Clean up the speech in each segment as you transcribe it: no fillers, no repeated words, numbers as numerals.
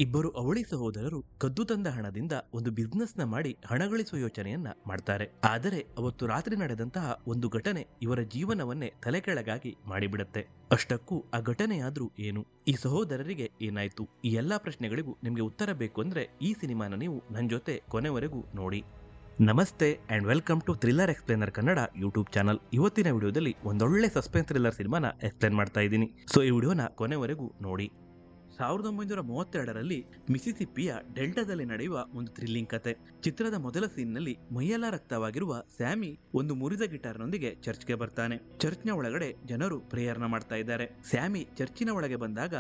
ಇಬ್ಬರು ಅವಳಿ ಸಹೋದರರು ಕದ್ದು ತಂದ ಹಣದಿಂದ ಒಂದು ಬಿಸ್ನೆಸ್ ನ ಮಾಡಿ ಹಣ ಗಳಿಸುವ ಯೋಚನೆಯನ್ನ ಮಾಡ್ತಾರೆ. ಆದರೆ ಅವತ್ತು ರಾತ್ರಿ ನಡೆದಂತಹ ಒಂದು ಘಟನೆ ಇವರ ಜೀವನವನ್ನೇ ತಲೆಕೆಳಗಾಗಿ ಮಾಡಿಬಿಡತ್ತೆ. ಅಷ್ಟಕ್ಕೂ ಆ ಘಟನೆಯಾದ್ರೂ ಏನು, ಈ ಸಹೋದರರಿಗೆ ಏನಾಯ್ತು, ಈ ಎಲ್ಲಾ ಪ್ರಶ್ನೆಗಳಿಗೂ ನಿಮ್ಗೆ ಉತ್ತರ ಬೇಕು ಅಂದ್ರೆ ಈ ಸಿನಿಮಾನ ನೀವು ನನ್ ಜೊತೆ ಕೊನೆವರೆಗೂ ನೋಡಿ. ನಮಸ್ತೆ and welcome to thriller explainer Kannada YouTube channel. ಇವತ್ತಿನ ವಿಡಿಯೋದಲ್ಲಿ ಒಂದೊಳ್ಳೆ ಸಸ್ಪೆನ್ಸ್ ಥ್ರಿಲ್ಲರ್ ಸಿನಿಮಾನ ಎಕ್ಸ್ಪ್ಲೇನ್ ಮಾಡ್ತಾ ಇದ್ದೀನಿ. ಸೊ ಈ ವಿಡಿಯೋನ ಕೊನೆವರೆಗೂ ನೋಡಿ. 1932ರಲ್ಲಿ ಮಿಸಿಸಿಪ್ಪಿಯ ಡೆಲ್ಟಾದಲ್ಲಿ ನಡೆಯುವ ಒಂದು ಥ್ರಿಲ್ಲಿಂಗ್ ಕತೆ. ಚಿತ್ರದ ಮೊದಲ ಸೀನ್ನಲ್ಲಿ ಮೈಯೆಲ್ಲ ರಕ್ತವಾಗಿರುವ ಸ್ಯಾಮಿ ಒಂದು ಮುರಿದ ಗಿಟಾರ್ನೊಂದಿಗೆ ಚರ್ಚ್ಗೆ ಬರ್ತಾನೆ. ಚರ್ಚ್ನ ಒಳಗಡೆ ಜನರು ಪ್ರೇಯರ್ನ ಮಾಡ್ತಾ ಇದ್ದಾರೆ. ಸ್ಯಾಮಿ ಚರ್ಚಿನ ಒಳಗೆ ಬಂದಾಗ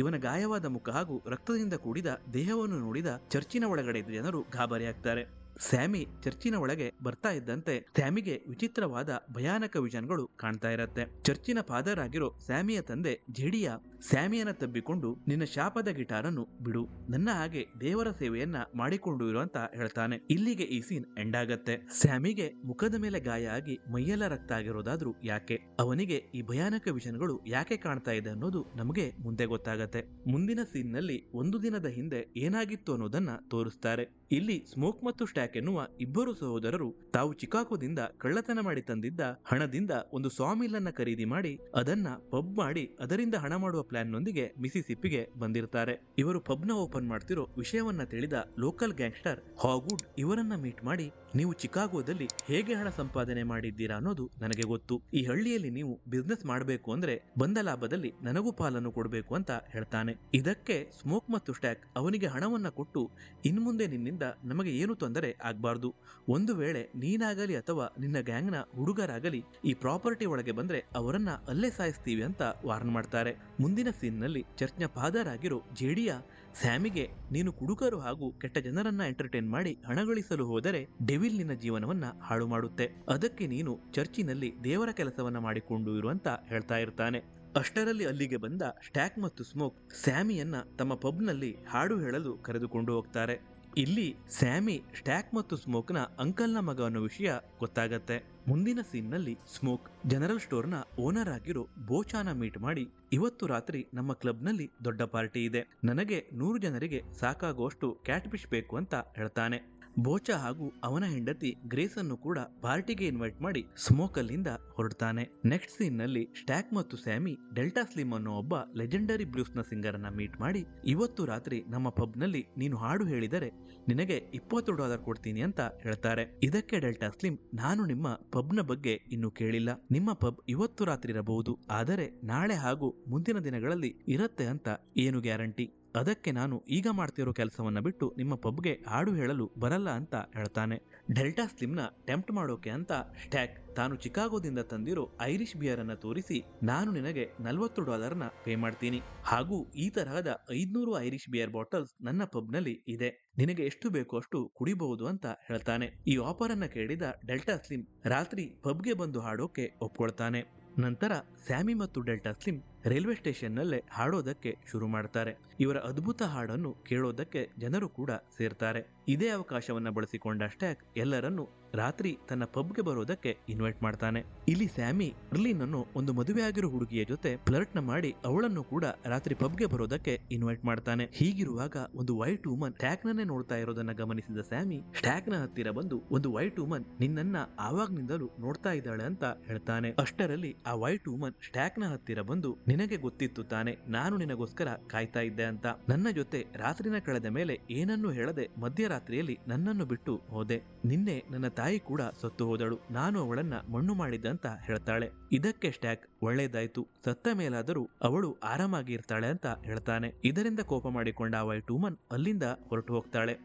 ಇವನ ಗಾಯವಾದ ಮುಖ ಹಾಗೂ ರಕ್ತದಿಂದ ಕೂಡಿದ ದೇಹವನ್ನು ನೋಡಿದ ಚರ್ಚಿನ ಒಳಗಡೆ ಇದ್ದ ಜನರು ಗಾಬರಿಯಾಗ್ತಾರೆ. ಸ್ಯಾಮಿ ಚರ್ಚಿನ ಒಳಗೆ ಬರ್ತಾ ಇದ್ದಂತೆ ಸ್ಯಾಮಿಗೆ ವಿಚಿತ್ರವಾದ ಭಯಾನಕ ವಿಷನ್ಗಳು ಕಾಣ್ತಾ ಇರತ್ತೆ. ಚರ್ಚಿನ ಫಾದರ್ ಆಗಿರೋ ಸ್ಯಾಮಿಯ ತಂದೆ ಜೆಡಿಯ ಸ್ಯಾಮಿಯನ್ನ ತಬ್ಬಿಕೊಂಡು, ನಿನ್ನ ಶಾಪದ ಗಿಟಾರನ್ನು ಬಿಡು, ನನ್ನ ಹಾಗೆ ದೇವರ ಸೇವೆಯನ್ನ ಮಾಡಿಕೊಂಡು ಇರು ಅಂತ ಹೇಳ್ತಾನೆ. ಇಲ್ಲಿಗೆ ಈ ಸೀನ್ ಎಂಡ್ ಆಗತ್ತೆ. ಸ್ಯಾಮಿಗೆ ಮುಖದ ಮೇಲೆ ಗಾಯ ಆಗಿ ಮೈಯೆಲ್ಲ ರಕ್ತ ಆಗಿರೋದಾದ್ರೂ ಯಾಕೆ, ಅವನಿಗೆ ಈ ಭಯಾನಕ ವಿಷನ್ಗಳು ಯಾಕೆ ಕಾಣ್ತಾ ಇದೆ ಅನ್ನೋದು ನಮಗೆ ಮುಂದೆ ಗೊತ್ತಾಗತ್ತೆ. ಮುಂದಿನ ಸೀನ್ ನಲ್ಲಿ ಒಂದು ದಿನದ ಹಿಂದೆ ಏನಾಗಿತ್ತು ಅನ್ನೋದನ್ನ ತೋರಿಸ್ತಾರೆ. ಇಲ್ಲಿ ಸ್ಮೋಕ್ ಮತ್ತು ಸ್ಟ್ಯಾಕ್ ಎನ್ನುವ ಇಬ್ಬರು ಸಹೋದರರು ತಾವು ಚಿಕಾಗೋದಿಂದ ಕಳ್ಳತನ ಮಾಡಿ ತಂದಿದ್ದ ಹಣದಿಂದ ಒಂದು ಸಾಮಿಲ್ ಅನ್ನ ಖರೀದಿ ಮಾಡಿ ಅದನ್ನ ಪಬ್ ಮಾಡಿ ಅದರಿಂದ ಹಣ ಮಾಡುವ ಪ್ಲಾನ್ ನೊಂದಿಗೆ ಮಿಸಿಸಿಪ್ಪಿಗೆ ಬಂದಿರ್ತಾರೆ. ಇವರು ಪಬ್ ನ ಓಪನ್ ಮಾಡ್ತಿರೋ ವಿಷಯವನ್ನ ತಿಳಿದ ಲೋಕಲ್ ಗ್ಯಾಂಗ್ಸ್ಟರ್ ಹಾಗ್ವುಡ್ ಇವರನ್ನ ಮೀಟ್ ಮಾಡಿ, ನೀವು ಚಿಕಾಗೋದಲ್ಲಿ ಹೇಗೆ ಹಣ ಸಂಪಾದನೆ ಮಾಡಿದ್ದೀರಾ ಅನ್ನೋದು ನನಗೆ ಗೊತ್ತು. ಈ ಹಳ್ಳಿಯಲ್ಲಿ ನೀವು ಬಿಸ್ನೆಸ್ ಮಾಡಬೇಕು ಅಂದ್ರೆ ಬಂದ ಲಾಭದಲ್ಲಿ ನನಗೂ ಪಾಲನ್ನು ಕೊಡಬೇಕು ಅಂತ ಹೇಳ್ತಾನೆ. ಇದಕ್ಕೆ ಸ್ಮೋಕ್ ಮತ್ತು ಸ್ಟ್ಯಾಕ್ ಅವನಿಗೆ ಹಣವನ್ನ ಕೊಟ್ಟು, ಇನ್ಮುಂದೆ ನಿನ್ನಿಂದ ನಮಗೆ ಏನು ತೊಂದರೆ ಆಗ್ಬಾರ್ದು, ಒಂದು ವೇಳೆ ನೀನಾಗಲಿ ಅಥವಾ ನಿನ್ನ ಗ್ಯಾಂಗ್ನ ಹುಡುಗರಾಗಲಿ ಈ ಪ್ರಾಪರ್ಟಿ ಒಳಗೆ ಬಂದ್ರೆ ಅವರನ್ನ ಅಲ್ಲೇ ಸಾಯಿಸ್ತೀವಿ ಅಂತ ವಾರ್ನ್ ಮಾಡ್ತಾರೆ. ಮುಂದಿನ ಸೀನ್ ನಲ್ಲಿ ಚರ್ಚ್ನ ಫಾದರ್ ಆಗಿರೋ ಜೆಡಿಯ ಸ್ಯಾಮಿಗೆ, ನೀನು ಕುಡುಕರು ಹಾಗೂ ಕೆಟ್ಟ ಜನರನ್ನ ಎಂಟರ್ಟೈನ್ ಮಾಡಿ ಹಣ ಗಳಿಸಲು ಹೋದರೆ ಡೆವಿಲ್ ನಿನ್ನ ಜೀವನವನ್ನ ಹಾಳು ಮಾಡುತ್ತೆ, ಅದಕ್ಕೆ ನೀನು ಚರ್ಚಿನಲ್ಲಿ ದೇವರ ಕೆಲಸವನ್ನ ಮಾಡಿಕೊಂಡು ಇರು ಅಂತ ಹೇಳ್ತಾ ಇರ್ತಾನೆ. ಅಷ್ಟರಲ್ಲಿ ಅಲ್ಲಿಗೆ ಬಂದ ಸ್ಟ್ಯಾಕ್ ಮತ್ತು ಸ್ಮೋಕ್ ಸ್ಯಾಮಿಯನ್ನ ತಮ್ಮ ಪಬ್ನಲ್ಲಿ ಹಾಡು ಹೇಳಲು ಕರೆದುಕೊಂಡು ಹೋಗ್ತಾರೆ. ಇಲ್ಲಿ ಸ್ಯಾಮಿ ಸ್ಟ್ಯಾಕ್ ಮತ್ತು ಸ್ಮೋಕ್ನ ಅಂಕಲ್ನ ಮಗ ಅನ್ನೋ ವಿಷಯ ಗೊತ್ತಾಗತ್ತೆ. ಮುಂದಿನ ಸೀನ್ ನಲ್ಲಿ ಸ್ಮೋಕ್ ಜನರಲ್ ಸ್ಟೋರ್ನ ಓನರ್ ಆಗಿರೋ ಬೋಚಾನ ಮೀಟ್ ಮಾಡಿ, ಇವತ್ತು ರಾತ್ರಿ ನಮ್ಮ ಕ್ಲಬ್ ನಲ್ಲಿ ದೊಡ್ಡ ಪಾರ್ಟಿ ಇದೆ, ನನಗೆ 100 ಜನರಿಗೆ ಸಾಕಾಗುವಷ್ಟು ಕ್ಯಾಟ್ ಫಿಶ್ ಬೇಕು ಅಂತ ಹೇಳ್ತಾನೆ. ಬೋಚಾ ಹಾಗೂ ಅವನ ಹೆಂಡತಿ ಗ್ರೇಸ್ ಅನ್ನು ಕೂಡ ಪಾರ್ಟಿಗೆ ಇನ್ವೈಟ್ ಮಾಡಿ ಸ್ಮೋಕ್ ಅಲ್ಲಿಂದ ಹೊರಡ್ತಾನೆ. ನೆಕ್ಸ್ಟ್ ಸೀನ್ ನಲ್ಲಿ ಸ್ಟ್ಯಾಕ್ ಮತ್ತು ಸ್ಯಾಮಿ ಡೆಲ್ಟಾ ಸ್ಲಿಮ್ ಅನ್ನೋ ಒಬ್ಬ ಲೆಜೆಂಡರಿ ಬ್ಲೂಸ್ ನ ಸಿಂಗರ್ ಅನ್ನ ಮೀಟ್ ಮಾಡಿ, ಇವತ್ತು ರಾತ್ರಿ ನಮ್ಮ ಪಬ್ ನಲ್ಲಿ ನೀನು ಹಾಡು ಹೇಳಿದರೆ ನಿನಗೆ $20 ಕೊಡ್ತೀನಿ ಅಂತ ಹೇಳ್ತಾರೆ. ಇದಕ್ಕೆ ಡೆಲ್ಟಾ ಸ್ಲಿಮ್, ನಾನು ನಿಮ್ಮ ಪಬ್ ನ ಬಗ್ಗೆ ಇನ್ನು ಕೇಳಿಲ್ಲ, ನಿಮ್ಮ ಪಬ್ ಇವತ್ತು ರಾತ್ರಿ ಇರಬಹುದು, ಆದರೆ ನಾಳೆ ಹಾಗೂ ಮುಂದಿನ ದಿನಗಳಲ್ಲಿ ಇರತ್ತೆ ಅಂತ ಏನು ಗ್ಯಾರಂಟಿ, ಅದಕ್ಕೆ ನಾನು ಈಗ ಮಾಡ್ತಿರೋ ಕೆಲಸವನ್ನ ಬಿಟ್ಟು ನಿಮ್ಮ ಪಬ್ಗೆ ಹಾಡು ಹೇಳಲು ಬರಲ್ಲ ಅಂತ ಹೇಳ್ತಾನೆ. ಡೆಲ್ಟಾ ಸ್ಲಿಮ್ನ ಟೆಂಪ್ಟ್ ಮಾಡೋಕೆ ಅಂತ ಸ್ಟ್ಯಾಕ್ ತಾನು ಚಿಕಾಗೋದಿಂದ ತಂದಿರೋ ಐರಿಷ್ ಬಿಯರ್ ಅನ್ನ ತೋರಿಸಿ, ನಾನು ನಿನಗೆ $40 ಪೇ ಮಾಡ್ತೀನಿ ಹಾಗೂ ಈ ತರಹದ 500 ಐರಿಷ್ ಬಿಯರ್ ಬಾಟಲ್ಸ್ ನನ್ನ ಪಬ್ ನಲ್ಲಿ ಇದೆ, ನಿನಗೆ ಎಷ್ಟು ಬೇಕೋ ಅಷ್ಟು ಕುಡಿಬಹುದು ಅಂತ ಹೇಳ್ತಾನೆ. ಈ ಆಫರ್ ಅನ್ನ ಕೇಳಿದ ಡೆಲ್ಟಾ ಸ್ಲಿಮ್ ರಾತ್ರಿ ಪಬ್ಗೆ ಬಂದು ಹಾಡೋಕೆ ಒಪ್ಕೊಳ್ತಾನೆ. ನಂತರ ಸ್ಯಾಮಿ ಮತ್ತು ಡೆಲ್ಟಾ ಸ್ಲಿಮ್ ರೈಲ್ವೆ ಸ್ಟೇಷನ್ ನಲ್ಲೇ ಹಾಡೋದಕ್ಕೆ ಶುರು ಮಾಡ್ತಾರೆ. ಇವರ ಅದ್ಭುತ ಹಾಡನ್ನು ಕೇಳೋದಕ್ಕೆ ಜನರು ಕೂಡ ಸೇರ್ತಾರೆ. ಇದೇ ಅವಕಾಶವನ್ನ ಬಳಸಿಕೊಂಡ ಸ್ಟ್ಯಾಕ್ ಎಲ್ಲರನ್ನು ರಾತ್ರಿ ತನ್ನ ಪಬ್ಗೆ ಬರೋದಕ್ಕೆ ಇನ್ವೈಟ್ ಮಾಡ್ತಾನೆ. ಇಲ್ಲಿ ಸ್ಯಾಮಿ ಅರ್ಲಿನ್ ಅನ್ನೋ ಒಂದು ಮದುವೆ ಆಗಿರೋ ಹುಡುಗಿಯ ಜೊತೆ ಫ್ಲರ್ಟ್ ನ ಮಾಡಿ ಅವಳನ್ನು ಕೂಡ ರಾತ್ರಿ ಪಬ್ಗೆ ಬರೋದಕ್ಕೆ ಇನ್ವೈಟ್ ಮಾಡ್ತಾನೆ. ಹೀಗಿರುವಾಗ ಒಂದು ವೈಟ್ ವುಮನ್ ಸ್ಟ್ಯಾಕ್ ನನ್ನೇ ನೋಡ್ತಾ ಇರೋದನ್ನ ಗಮನಿಸಿದ ಸ್ಯಾಮಿ ಸ್ಟ್ಯಾಕ್ ನ ಹತ್ತಿರ ಬಂದು, ಒಂದು ವೈಟ್ ವುಮನ್ ನಿನ್ನನ್ನ ಆವಾಗ್ನಿಂದಲೂ ನೋಡ್ತಾ ಇದ್ದಾಳೆ ಅಂತ ಹೇಳ್ತಾನೆ. ಅಷ್ಟರಲ್ಲಿ ಆ ವೈಟ್ ವುಮನ್ ಸ್ಟ್ಯಾಕ್ ನ ಹತ್ತಿರ ಬಂದು, ನಿನಗೆ ಗೊತ್ತಿತ್ತು ತಾನೆ ನಾನು ನಿನಗೋಸ್ಕರ ಕಾಯ್ತಾ ಇದ್ದೆ ಅಂತ, ನನ್ನ ಜೊತೆ ರಾತ್ರಿನ ಕಳೆದ ಮೇಲೆ ಏನನ್ನೂ ಹೇಳದೆ ಮಧ್ಯರಾತ್ರಿಯಲ್ಲಿ ನನ್ನನ್ನು ಬಿಟ್ಟು ಹೋದೆ, ನಿನ್ನೆ ನನ್ನ ತಾಯಿ ಕೂಡ ಸತ್ತು ಹೋದಳು, ನಾನು ಅವಳನ್ನ ಮಣ್ಣು ಮಾಡಿದ್ದೆ ಅಂತ ಹೇಳ್ತಾಳೆ. ಇದಕ್ಕೆ ಸ್ಟ್ಯಾಕ್, ಒಳ್ಳೇದಾಯ್ತು, ಸತ್ತ ಮೇಲಾದರೂ ಅವಳು ಆರಾಮಾಗಿ ಇರ್ತಾಳೆ ಅಂತ ಹೇಳ್ತಾನೆ. ಇದರಿಂದ ಕೋಪ ಮಾಡಿಕೊಂಡ ಆ ವೈಟ್ ವುಮನ್ ಅಲ್ಲಿಂದ ಹೊರಟು ಹೋಗ್ತಾಳೆ.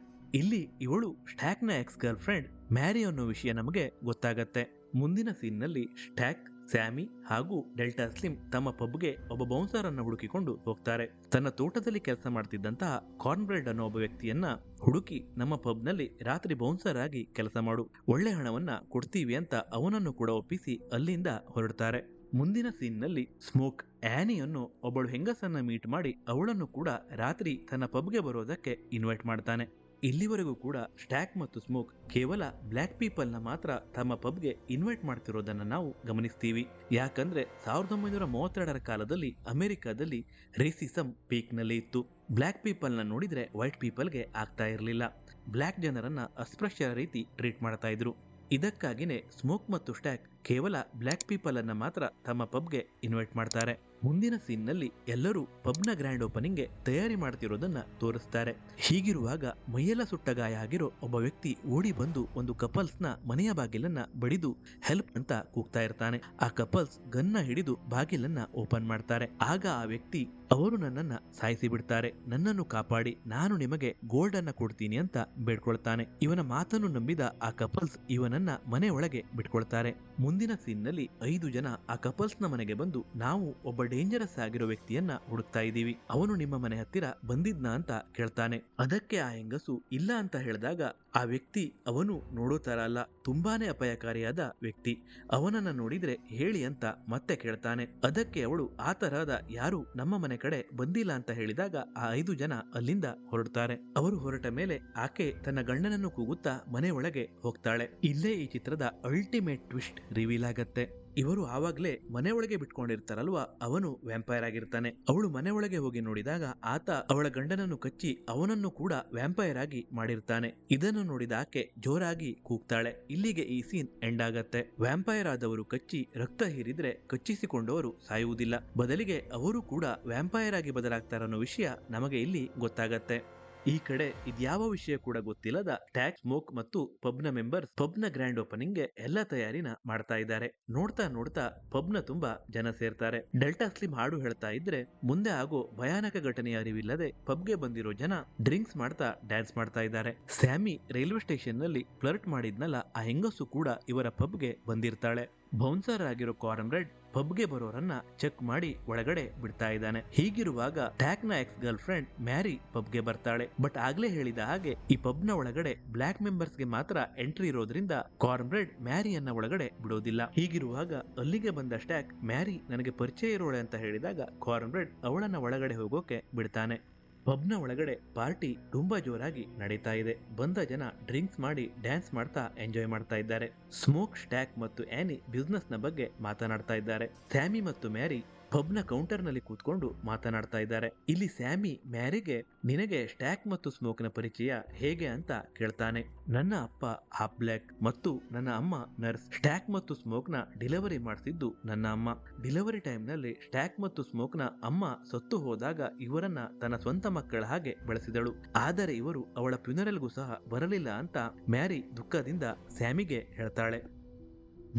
ಇಲ್ಲಿ ಇವಳು ಸ್ಟ್ಯಾಕ್ ನ ಎಕ್ಸ್ ಗರ್ಲ್ ಫ್ರೆಂಡ್ ಮ್ಯಾರಿ ಅನ್ನೋ ವಿಷಯ ನಮಗೆ ಗೊತ್ತಾಗತ್ತೆ. ಮುಂದಿನ ಸೀನ್ ನಲ್ಲಿ ಸ್ಟ್ಯಾಕ್, ಸ್ಯಾಮಿ ಹಾಗೂ ಡೆಲ್ಟಾ ಸ್ಲಿಮ್ ತಮ್ಮ ಪಬ್ಗೆ ಒಬ್ಬ ಬೌನ್ಸರ್ ಅನ್ನ ಹುಡುಕಿಕೊಂಡು ಹೋಗ್ತಾರೆ. ತನ್ನ ತೋಟದಲ್ಲಿ ಕೆಲಸ ಮಾಡ್ತಿದ್ದಂತಹ ಕಾರ್ನ್ ಬ್ರೆಡ್ ಅನ್ನೋ ಒಬ್ಬ ವ್ಯಕ್ತಿಯನ್ನ ಹುಡುಕಿ, ನಮ್ಮ ಪಬ್ ನಲ್ಲಿ ರಾತ್ರಿ ಬೌನ್ಸರ್ ಆಗಿ ಕೆಲಸ ಮಾಡು, ಒಳ್ಳೆ ಹಣವನ್ನ ಕೊಡ್ತೀವಿ ಅಂತ ಅವನನ್ನು ಕೂಡ ಒಪ್ಪಿಸಿ ಅಲ್ಲಿಂದ ಹೊರಡ್ತಾರೆ. ಮುಂದಿನ ಸೀನ್ ನಲ್ಲಿ ಸ್ಮೋಕ್ ಆ್ಯನಿಯನ್ನು ಒಬ್ಬಳು ಹೆಂಗಸನ್ನ ಮೀಟ್ ಮಾಡಿ ಅವಳನ್ನು ಕೂಡ ರಾತ್ರಿ ತನ್ನ ಪಬ್ಗೆ ಬರೋದಕ್ಕೆ ಇನ್ವೈಟ್ ಮಾಡ್ತಾನೆ. ಇಲ್ಲಿವರೆಗೂ ಕೂಡ ಸ್ಟ್ಯಾಕ್ ಮತ್ತು ಸ್ಮೋಕ್ ಕೇವಲ ಬ್ಲ್ಯಾಕ್ ಪೀಪಲ್ ನ ಮಾತ್ರ ತಮ್ಮ ಪಬ್ಗೆ ಇನ್ವೈಟ್ ಮಾಡ್ತಿರೋದನ್ನ ನಾವು ಗಮನಿಸ್ತೀವಿ. ಯಾಕಂದ್ರೆ 1932ರ ಕಾಲದಲ್ಲಿ ಅಮೆರಿಕಾದಲ್ಲಿ ರೇಸಿಸಂ ಪೀಕ್ ನಲ್ಲಿ ಇತ್ತು. ಬ್ಲ್ಯಾಕ್ ಪೀಪಲ್ ನ ನೋಡಿದ್ರೆ ವೈಟ್ ಪೀಪಲ್ಗೆ ಆಗ್ತಾ ಇರಲಿಲ್ಲ. ಬ್ಲ್ಯಾಕ್ ಜನರನ್ನ ಅಸ್ಪೃಶ್ಯರ ರೀತಿ ಟ್ರೀಟ್ ಮಾಡ್ತಾ ಇದ್ರು. ಇದಕ್ಕಾಗಿನೇ ಸ್ಮೋಕ್ ಮತ್ತು ಸ್ಟ್ಯಾಕ್ ಕೇವಲ ಬ್ಲ್ಯಾಕ್ ಪೀಪಲ್ ಅನ್ನ ಮಾತ್ರ ತಮ್ಮ ಪಬ್ಗೆ ಇನ್ವೈಟ್ ಮಾಡ್ತಾರೆ. ಮುಂದಿನ ಸೀನ್ ನಲ್ಲಿ ಎಲ್ಲರೂ ಪಬ್ನ ಗ್ರ್ಯಾಂಡ್ ಓಪನಿಂಗ್ಗೆ ತಯಾರಿ ಮಾಡ್ತಿರೋದನ್ನ ತೋರಿಸ್ತಾರೆ. ಹೀಗಿರುವಾಗ ಮೈಯೆಲ್ಲ ಸುಟ್ಟ ಗಾಯ ಆಗಿರೋ ಒಬ್ಬ ವ್ಯಕ್ತಿ ಓಡಿ ಬಂದು ಒಂದು ಕಪಲ್ಸ್ ನ ಮನೆಯ ಬಾಗಿಲನ್ನ ಬಡಿದು ಹೆಲ್ಪ್ ಅಂತ ಕೂಗ್ತಾ ಇರ್ತಾನೆ. ಆ ಕಪಲ್ಸ್ ಗನ್ನ ಹಿಡಿದು ಬಾಗಿಲನ್ನ ಓಪನ್ ಮಾಡ್ತಾರೆ. ಆಗ ಆ ವ್ಯಕ್ತಿ ಅವರು ನನ್ನನ್ನ ಸಾಯಿಸಿ ಬಿಡ್ತಾರೆ, ನನ್ನನ್ನು ಕಾಪಾಡಿ, ನಾನು ನಿಮಗೆ ಗೋಲ್ಡ್ ಅನ್ನ ಕೊಡ್ತೀನಿ ಅಂತ ಬೇಡ್ಕೊಳ್ತಾನೆ. ಇವನ ಮಾತನ್ನು ನಂಬಿದ ಆ ಕಪಲ್ಸ್ ಇವನನ್ನ ಮನೆ ಒಳಗೆ ಬಿಟ್ಕೊಳ್ತಾರೆ. ಮುಂದಿನ ಸೀನ್ ನಲ್ಲಿ 5 ಜನ ಆ ಕಪಲ್ಸ್ ನ ಮನೆಗೆ ಬಂದು, ನಾವು ಒಬ್ಬ ಡೇಂಜರಸ್ ಆಗಿರೋ ವ್ಯಕ್ತಿಯನ್ನ ಹುಡುಕ್ತಾ ಇದೀವಿ, ಅವನು ನಿಮ್ಮ ಮನೆ ಹತ್ತಿರ ಬಂದಿದ್ನಾ ಅಂತ ಕೇಳ್ತಾನೆ. ಅದಕ್ಕೆ ಆ ಹೆಂಗಸು ಇಲ್ಲ ಅಂತ ಹೇಳಿದಾಗ ಆ ವ್ಯಕ್ತಿ ಅವನು ನೋಡೋ ತರ ಅಲ್ಲ, ತುಂಬಾನೇ ಅಪಾಯಕಾರಿಯಾದ ವ್ಯಕ್ತಿ, ಅವನನ್ನ ನೋಡಿದ್ರೆ ಹೇಳಿ ಅಂತ ಮತ್ತೆ ಕೇಳ್ತಾನೆ. ಅದಕ್ಕೆ ಅವಳು ಆ ತರಹದ ಯಾರು ನಮ್ಮ ಮನೆ ಕಡೆ ಬಂದಿಲ್ಲ ಅಂತ ಹೇಳಿದಾಗ ಆ 5 ಜನ ಅಲ್ಲಿಂದ ಹೊರಡ್ತಾರೆ. ಅವರು ಹೊರಟ ಮೇಲೆ ಆಕೆ ತನ್ನ ಗಂಡನನ್ನು ಕೂಗುತ್ತಾ ಮನೆ ಒಳಗೆ ಹೋಗ್ತಾಳೆ. ಇಲ್ಲೇ ಈ ಚಿತ್ರದ ಅಲ್ಟಿಮೇಟ್ ಟ್ವಿಸ್ಟ್ ರಿವೀಲ್ ಆಗತ್ತೆ. ಇವರು ಆವಾಗ್ಲೇ ಮನೆ ಒಳಗೆ ಬಿಟ್ಕೊಂಡಿರ್ತಾರಲ್ವಾ, ಅವನು ವ್ಯಾಂಪೈರ್ ಆಗಿರ್ತಾನೆ. ಅವಳು ಮನೆ ಒಳಗೆ ಹೋಗಿ ನೋಡಿದಾಗ ಆತ ಅವಳ ಗಂಡನನ್ನು ಕಚ್ಚಿ ಅವನನ್ನು ಕೂಡ ವ್ಯಾಂಪೈರ್ ಆಗಿ ಮಾಡಿರ್ತಾನೆ. ಇದನ್ನು ನೋಡಿದ ಆಕೆ ಜೋರಾಗಿ ಕೂಗ್ತಾಳೆ. ಇಲ್ಲಿಗೆ ಈ ಸೀನ್ ಎಂಡ್ ಆಗತ್ತೆ. ವ್ಯಾಂಪೈರ್ ಆದವರು ಕಚ್ಚಿ ರಕ್ತ ಹೀರಿದ್ರೆ ಕಚ್ಚಿಸಿಕೊಂಡವರು ಸಾಯುವುದಿಲ್ಲ, ಬದಲಿಗೆ ಅವರು ಕೂಡ ವ್ಯಾಂಪೈರ್ ಆಗಿ ಬದಲಾಗ್ತಾರನ್ನೋ ವಿಷಯ ನಮಗೆ ಇಲ್ಲಿ ಗೊತ್ತಾಗತ್ತೆ. ಈ ಕಡೆ ಇದ್ಯಾವ ವಿಷಯ ಕೂಡ ಗೊತ್ತಿಲ್ಲದ ಟ್ಯಾಕ್, ಸ್ಮೋಕ್ ಮತ್ತು ಪಬ್ನ ಮೆಂಬರ್ಸ್ ಪಬ್ನ ಗ್ರ್ಯಾಂಡ್ ಓಪನಿಂಗ್ಗೆ ಎಲ್ಲ ತಯಾರಿನ ಮಾಡ್ತಾ ಇದ್ದಾರೆ. ನೋಡ್ತಾ ನೋಡ್ತಾ ಪಬ್ನ ತುಂಬಾ ಜನ ಸೇರ್ತಾರೆ. ಡೆಲ್ಟಾ ಸ್ಲಿಮ್ ಹಾಡು ಹೇಳ್ತಾ ಇದ್ರೆ ಮುಂದೆ ಆಗೋ ಭಯಾನಕ ಘಟನೆಯ ಅರಿವಿಲ್ಲದೆ ಪಬ್ಗೆ ಬಂದಿರೋ ಜನ ಡ್ರಿಂಕ್ಸ್ ಮಾಡ್ತಾ ಡ್ಯಾನ್ಸ್ ಮಾಡ್ತಾ ಇದ್ದಾರೆ. ಸ್ಯಾಮಿ ರೈಲ್ವೆ ಸ್ಟೇಷನ್ ನಲ್ಲಿ ಫ್ಲರ್ಟ್ ಮಾಡಿದ್ನಲ್ಲ, ಆ ಹೆಂಗಸು ಕೂಡ ಇವರ ಪಬ್ಗೆ ಬಂದಿರ್ತಾಳೆ. ಬೌನ್ಸರ್ ಆಗಿರೋ ಕಾರನ್ರೆಡ್ ಪಬ್ಗೆ ಬರೋರನ್ನ ಚೆಕ್ ಮಾಡಿ ಒಳಗಡೆ ಬಿಡ್ತಾ ಇದ್ದಾನೆ. ಹೀಗಿರುವಾಗ ಟ್ಯಾಕ್ ನ ಎಕ್ಸ್ ಗರ್ಲ್ ಫ್ರೆಂಡ್ ಮ್ಯಾರಿ ಪಬ್ಗೆ ಬರ್ತಾಳೆ. ಬಟ್ ಆಗ್ಲೇ ಹೇಳಿದ ಹಾಗೆ ಈ ಪಬ್ನ ಒಳಗಡೆ ಬ್ಲ್ಯಾಕ್ ಮೆಂಬರ್ಸ್ಗೆ ಮಾತ್ರ ಎಂಟ್ರಿ ಇರೋದ್ರಿಂದ ಕಾರನ್ರೆಡ್ ಮ್ಯಾರಿಯನ್ನ ಒಳಗಡೆ ಬಿಡೋದಿಲ್ಲ. ಹೀಗಿರುವಾಗ ಅಲ್ಲಿಗೆ ಬಂದ ಸ್ಟ್ಯಾಕ್ ಮ್ಯಾರಿ ನನಗೆ ಪರಿಚಯ ಇರೋಳೆ ಅಂತ ಹೇಳಿದಾಗ ಕಾರನ್ರೆಡ್ ಅವಳನ್ನ ಒಳಗಡೆ ಹೋಗೋಕೆ ಬಿಡ್ತಾನೆ. ಪಬ್ನ ಒಳಗಡೆ ಪಾರ್ಟಿ ತುಂಬಾ ಜೋರಾಗಿ ನಡೀತಾ ಇದೆ. ಬಂದ ಜನ ಡ್ರಿಂಕ್ಸ್ ಮಾಡಿ ಡ್ಯಾನ್ಸ್ ಮಾಡ್ತಾ ಎಂಜಾಯ್ ಮಾಡ್ತಾ ಇದ್ದಾರೆ. ಸ್ಮೋಕ್, ಸ್ಟ್ಯಾಕ್ ಮತ್ತು ಆನಿ ಬಿಸ್ನೆಸ್ ನ ಬಗ್ಗೆ ಮಾತನಾಡ್ತಾ ಇದ್ದಾರೆ. ಸ್ಯಾಮಿ ಮತ್ತು ಮ್ಯಾರಿ ಪಬ್ನ ಕೌಂಟರ್ ನಲ್ಲಿ ಕೂತ್ಕೊಂಡು ಮಾತನಾಡ್ತಾ ಇದ್ದಾರೆ. ಇಲ್ಲಿ ಸ್ಯಾಮಿ ಮ್ಯಾರಿಗೆ ನಿನಗೆ ಸ್ಟ್ಯಾಕ್ ಮತ್ತು ಸ್ಮೋಕ್ ನ ಪರಿಚಯ ಹೇಗೆ ಅಂತ ಕೇಳ್ತಾನೆ. ನನ್ನ ಅಪ್ಪ ಹಾಫ್ ಬ್ಲ್ಯಾಕ್ ಮತ್ತು ನನ್ನ ಅಮ್ಮ ನರ್ಸ್. ಸ್ಟ್ಯಾಕ್ ಮತ್ತು ಸ್ಮೋಕ್ ನ ಡೆಲಿವರಿ ಮಾಡಿಸಿದ್ದು ನನ್ನ ಅಮ್ಮ. ಡೆಲಿವರಿ ಟೈಮ್ ನಲ್ಲಿ ಸ್ಟ್ಯಾಕ್ ಮತ್ತು ಸ್ಮೋಕ್ ನ ಅಮ್ಮ ಸತ್ತು ಹೋದಾಗ ಇವರನ್ನ ತನ್ನ ಸ್ವಂತ ಮಕ್ಕಳ ಹಾಗೆ ಬೆಳೆಸಿದಳು. ಆದರೆ ಇವರು ಅವಳ ಫ್ಯುನರಲ್ಗೂ ಸಹ ಬರಲಿಲ್ಲ ಅಂತ ಮ್ಯಾರಿ ದುಃಖದಿಂದ ಸ್ಯಾಮಿಗೆ ಹೇಳ್ತಾಳೆ.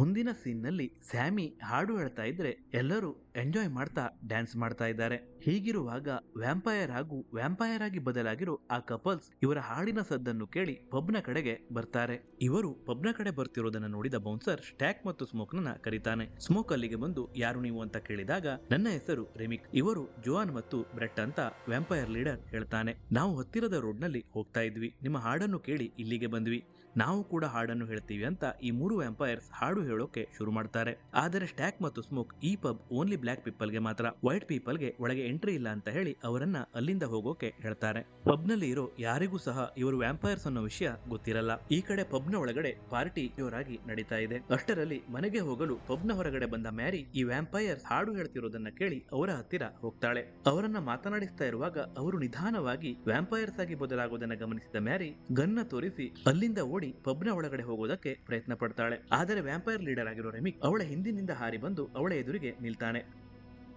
ಮುಂದಿನ ಸೀನ್ ನಲ್ಲಿ ಸ್ಯಾಮಿ ಹಾಡು ಹೇಳ್ತಾ ಇದ್ರೆ ಎಲ್ಲರೂ ಎಂಜಾಯ್ ಮಾಡ್ತಾ ಡ್ಯಾನ್ಸ್ ಮಾಡ್ತಾ ಇದ್ದಾರೆ. ಹೀಗಿರುವಾಗ ವ್ಯಾಂಪೈರ್ ಹಾಗೂ ವ್ಯಾಂಪೈರ್ ಆಗಿ ಬದಲಾಗಿರೋ ಆ ಕಪಲ್ಸ್ ಇವರ ಹಾಡಿನ ಸದ್ದನ್ನು ಕೇಳಿ ಪಬ್ನ ಕಡೆಗೆ ಬರ್ತಾರೆ. ಇವರು ಪಬ್ನ ಕಡೆ ಬರ್ತಿರೋದನ್ನ ನೋಡಿದ ಬೌನ್ಸರ್ ಸ್ಟ್ಯಾಕ್ ಮತ್ತು ಸ್ಮೋಕ್ ನ ಕರೀತಾನೆ. ಸ್ಮೋಕ್ ಅಲ್ಲಿಗೆ ಬಂದು ಯಾರು ನೀವು ಅಂತ ಕೇಳಿದಾಗ ನನ್ನ ಹೆಸರು ರೆಮಿಕ್, ಇವರು ಜೋನ್ ಮತ್ತು ಬ್ರೆಟ್ ಅಂತ ವ್ಯಾಂಪೈರ್ ಲೀಡರ್ ಹೇಳ್ತಾನೆ. ನಾವು ಹತ್ತಿರದ ರೋಡ್ ನಲ್ಲಿ ಹೋಗ್ತಾ ಇದ್ವಿ, ನಿಮ್ಮ ಹಾಡನ್ನು ಕೇಳಿ ಇಲ್ಲಿಗೆ ಬಂದ್ವಿ, ನಾವು ಕೂಡ ಹಾಡನ್ನು ಹೇಳ್ತೀವಿ ಅಂತ ಈ 3 ವ್ಯಾಂಪೈರ್ಸ್ ಹಾಡು ಹೇಳೋಕೆ ಶುರು ಮಾಡ್ತಾರೆ. ಆದರೆ ಸ್ಟ್ಯಾಕ್ ಮತ್ತು ಸ್ಮೋಕ್ ಈ ಪಬ್ ಓನ್ಲಿ ಬ್ಲ್ಯಾಕ್ ಪೀಪಲ್ ಗೆ ಮಾತ್ರ, ವೈಟ್ ಪೀಪಲ್ ಗೆ ಒಳಗೆ ಎಂಟ್ರಿ ಇಲ್ಲ ಅಂತ ಹೇಳಿ ಅವರನ್ನ ಅಲ್ಲಿಂದ ಹೋಗೋಕೆ ಹೇಳ್ತಾರೆ. ಪಬ್ ನಲ್ಲಿ ಇರೋ ಯಾರಿಗೂ ಸಹ ಇವರು ವ್ಯಾಂಪೈರ್ಸ್ ಅನ್ನೋ ವಿಷಯ ಗೊತ್ತಿರಲ್ಲ. ಈ ಕಡೆ ಪಬ್ನ ಒಳಗಡೆ ಪಾರ್ಟಿ ಜೋರಾಗಿ ನಡೀತಾ ಇದೆ. ಅಷ್ಟರಲ್ಲಿ ಮನೆಗೆ ಹೋಗಲು ಪಬ್ನ ಹೊರಗಡೆ ಬಂದ ಮ್ಯಾರಿ ಈ ವ್ಯಾಂಪೈರ್ಸ್ ಹಾಡು ಹೇಳ್ತಿರೋದನ್ನ ಕೇಳಿ ಅವರ ಹತ್ತಿರ ಹೋಗ್ತಾಳೆ. ಅವರನ್ನ ಮಾತನಾಡಿಸ್ತಾ ಇರುವಾಗ ಅವರು ನಿಧಾನವಾಗಿ ವ್ಯಾಂಪೈರ್ಸ್ ಆಗಿ ಬದಲಾಗೋದನ್ನ ಗಮನಿಸಿದ ಮ್ಯಾರಿ ಗನ್ನ ತೋರಿಸಿ ಅಲ್ಲಿಂದ ಓಡಿ ಪಬ್ನ ಒಳಗಡೆ ಹೋಗೋದಕ್ಕೆ ಪ್ರಯತ್ನ ಪಡ್ತಾಳೆ. ಆದರೆ ವ್ಯಾಂಪೈರ್ ಲೀಡರ್ ಆಗಿರೋ ರೆಮಿಕ್ ಅವಳ ಹಿಂದಿನಿಂದ ಹಾರಿ ಬಂದು ಅವಳ ಎದುರಿಗೆ ನಿಲ್ತಾನೆ.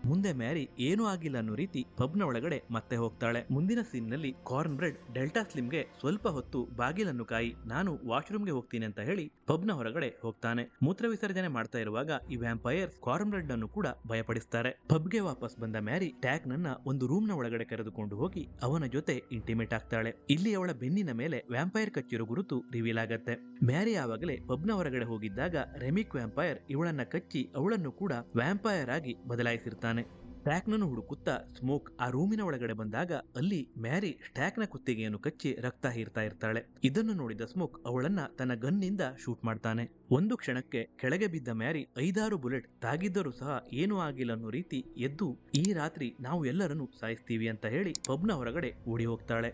ಮುಂದೆ ಮ್ಯಾರಿ ಏನೂ ಆಗಿಲ್ಲ ಅನ್ನೋ ರೀತಿ ಪಬ್ನ ಒಳಗಡೆ ಮತ್ತೆ ಹೋಗ್ತಾಳೆ. ಮುಂದಿನ ಸೀನ್ ನಲ್ಲಿ ಕಾರ್ನ್ ಬ್ರೆಡ್ ಡೆಲ್ಟಾ ಸ್ಲಿಮ್ಗೆ ಸ್ವಲ್ಪ ಹೊತ್ತು ಬಾಗಿಲನ್ನು ಕಾಯಿ, ನಾನು ವಾಶ್ರೂಮ್ಗೆ ಹೋಗ್ತೀನಿ ಅಂತ ಹೇಳಿ ಪಬ್ನ ಹೊರಗಡೆ ಹೋಗ್ತಾನೆ. ಮೂತ್ರ ವಿಸರ್ಜನೆ ಮಾಡ್ತಾ ಇರುವಾಗ ಈ ವ್ಯಾಂಪೈರ್ಸ್ ಕಾರ್ನ್ ಬ್ರೆಡ್ ಅನ್ನು ಕೂಡ ಭಯಪಡಿಸ್ತಾರೆ. ಪಬ್ಗೆ ವಾಪಸ್ ಬಂದ ಮ್ಯಾರಿ ಟ್ಯಾಕ್ ನನ್ನ ಒಂದು ರೂಮ್ ನ ಒಳಗಡೆ ಕರೆದುಕೊಂಡು ಹೋಗಿ ಅವನ ಜೊತೆ ಇಂಟಿಮೇಟ್ ಆಗ್ತಾಳೆ. ಇಲ್ಲಿ ಅವಳ ಬೆನ್ನಿನ ಮೇಲೆ ವ್ಯಾಂಪೈರ್ ಕಚ್ಚಿರೋ ಗುರುತು ರಿವೀಲ್ ಆಗತ್ತೆ. ಮ್ಯಾರಿ ಆವಾಗಲೇ ಪಬ್ನ ಹೊರಗಡೆ ಹೋಗಿದ್ದಾಗ ರೆಮಿಕ್ ವ್ಯಾಂಪೈರ್ ಇವಳನ್ನ ಕಚ್ಚಿ ಅವಳನ್ನು ಕೂಡ ವ್ಯಾಂಪೈರ್ ಆಗಿ ಬದಲಾಯಿಸಿರ್ತಾನೆ. ಸ್ಟ್ಯಾಕ್ನನ್ನು ಹುಡುಕುತ್ತಾ ಸ್ಮೋಕ್ ಆ ರೂಮಿನ ಒಳಗಡೆ ಬಂದಾಗ ಅಲ್ಲಿ ಮ್ಯಾರಿ ಸ್ಟ್ಯಾಕ್ನ ಕುತ್ತಿಗೆಯನ್ನು ಕಚ್ಚಿ ರಕ್ತ ಹೀರ್ತಾ ಇರ್ತಾಳೆ. ಇದನ್ನು ನೋಡಿದ ಸ್ಮೋಕ್ ಅವಳನ್ನ ತನ್ನ ಗನ್ನಿಂದ ಶೂಟ್ ಮಾಡ್ತಾನೆ. ಒಂದು ಕ್ಷಣಕ್ಕೆ ಕೆಳಗೆ ಬಿದ್ದ ಮ್ಯಾರಿ 5-6 ಬುಲೆಟ್ ತಾಗಿದ್ದರೂ ಸಹ ಏನೂ ಆಗಿಲ್ಲ ಅನ್ನೋ ರೀತಿ ಎದ್ದು ಈ ರಾತ್ರಿ ನಾವು ಎಲ್ಲರನ್ನು ಸಾಯಿಸ್ತೀವಿ ಅಂತ ಹೇಳಿ ಪಬ್ನ ಹೊರಗಡೆ ಓಡಿ ಹೋಗ್ತಾಳೆ.